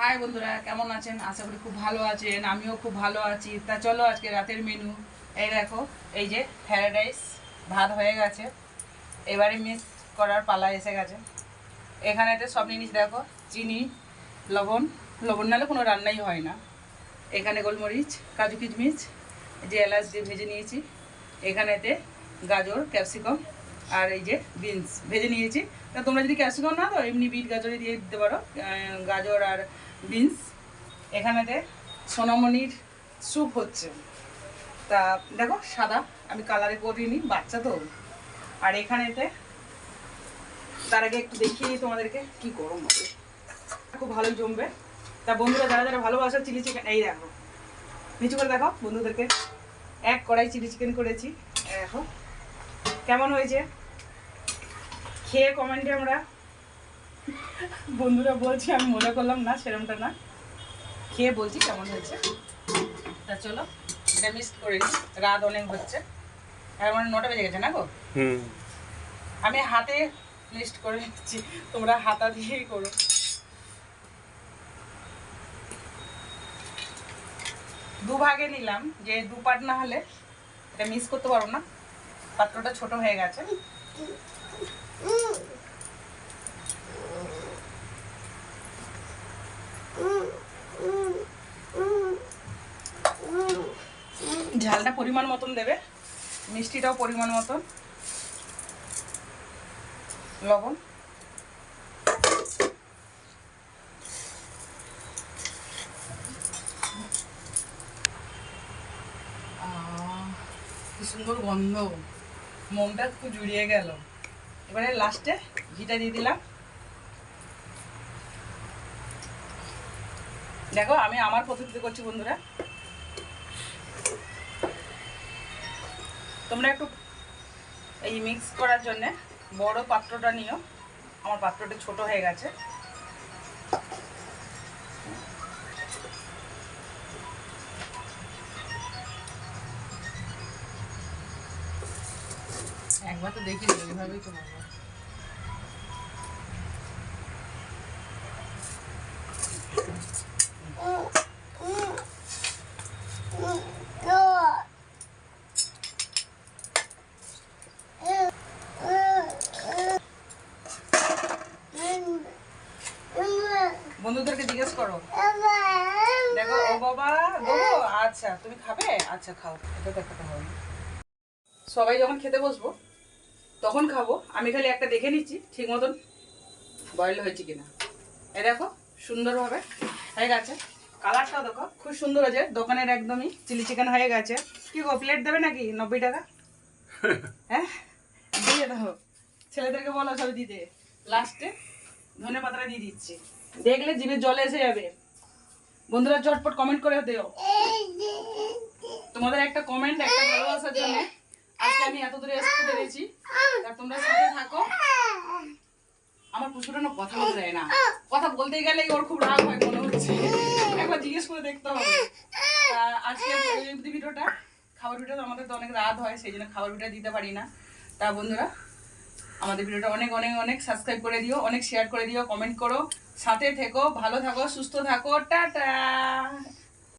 High বন্ধুরা, কেমন আছেন? আশা করি খুব ভালো আছেন। আমিও খুব ভালো আছি। তা চলো আজকে রাতের মেনু। এই দেখো, এই যে ফ্রায়েড রাইস ভাত হয়ে গেছে, এবারে মিক্স করার পালা এসে গেছে। এখানেতে সব জিনিস দেখো, চিনি, লবণ, লবণ নাহলে কোনো রান্নাই হয় না। এখানে গোলমরিচ, কাজু কিশমিশ, যে এলাচ দিয়ে ভেজে নিয়েছি। এখানেতে গাজর, ক্যাপসিকাম আর এই যে বিনস ভেজে নিয়েছি। তা তোমরা যদি ক্যাপসিকাম না দাও, এমনি বিট গাজরে দিয়ে দিতে পারো, গাজর আর বিনস। এখানেতে সোনামণির স্যুপ হচ্ছে। তা দেখো, সাদা, আমি কালারে করিনি, বাচ্চা তো। আর এখানেতে তার আগে একটু দেখিয়ে তোমাদেরকে কি গরম হবে, খুব ভালোই জমবে। তা বন্ধুরা, যারা যারা ভালোবাসা চিলি চিকেন, এই দেখো নিচু করে দেখো বন্ধুদেরকে, এক কড়াই চিলি চিকেন করেছি। দেখো কেমন হয়েছে, খেয়ে কমেন্টে আমরা বন্ধুরা বলছি, আমি মজা করলাম না, সেরমটা না, খেয়ে বলছি কেমন হয়েছে। তা চলো এটা মিক্স করে নিই, রাত অনেক হচ্ছে, এখন 9টা বেজে গেছে না গো। আমি হাতে লিস্ট করে নিচ্ছি, তোমরা হাতা দিয়েই করো। দুভাগে নিলাম, যে দু পার্ট না হলে এটা মিক্স করতে পারবো না, পাত্রটা ছোট হয়ে গেছে। ঝালটা পরিমাণ মতন দেবে, মিষ্টিটাও পরিমাণ মতন, লবণ। কি সুন্দর গন্ধ, মনটা খুব জুড়িয়ে গেল। এবারে লাস্টে ঘিটা দিয়ে দিলাম। দেখো আমি আমার পদ্ধতিতে করছি বন্ধুরা, তোমরা একটু এই মিক্স করার জন্যে বড় পাত্রটা নিও, আমার পাত্রটা ছোট হয়ে গেছে। একবার তো দেখি, এইভাবেই তো বাবা। বন্ধুদেরকে জিজ্ঞেস করো, দেখো। ও বাবা গো, আচ্ছা তুমি খাবে, আচ্ছা খাও, এটা দেখাতে হবে। সবাই যখন খেতে বসবো তখন খাবো, আমি খালি একটা দেখে নিচ্ছি ঠিক মতন বয়েল হয়েছে কিনা। এই দেখো সুন্দরভাবে হয়ে গেছে, কালারটাও দেখো খুব সুন্দর হয়েছে, দোকানের একদমই চিলি চিকেন হয়ে গেছে। কি গো, প্লেট দেবে নাকি 90 টাকা? হ্যাঁ দিয়ে দেখো, ছেলেদেরকে বলো সব দিতে। লাস্টে ধনে পাতাটা দিয়ে দিচ্ছি, দেখলে জিভে জলে এসে যাবে। বন্ধুরা ঝটপট কমেন্ট করে দিও, তোমাদের একটা কমেন্ট, একটা ভালোবাসার জন্য আজকে আমি এত দূরে আসতে পেরেছি। আর তোমরা সাথে থাকো। আমার পুষ্পটা না কথা বলতে দেয় না, কথা বলতে গেলেই ওর খুব রাগ হয় মনে হচ্ছে, একবার জিজ্ঞেস করে দেখতে হবে। তা আজকে ভিডিওটা, খাবার ভিডিওটা আমাদের তো অনেক রাত হয়, সেই জন্য খাবার ভিডিও দিতে পারি না। তা বন্ধুরা, আমাদের ভিডিওটা অনেক অনেক অনেক সাবস্ক্রাইব করে দিও, অনেক শেয়ার করে দিও, কমেন্ট করো, সাথে থেকো, ভালো থাকো, সুস্থ থাকো, টাটা।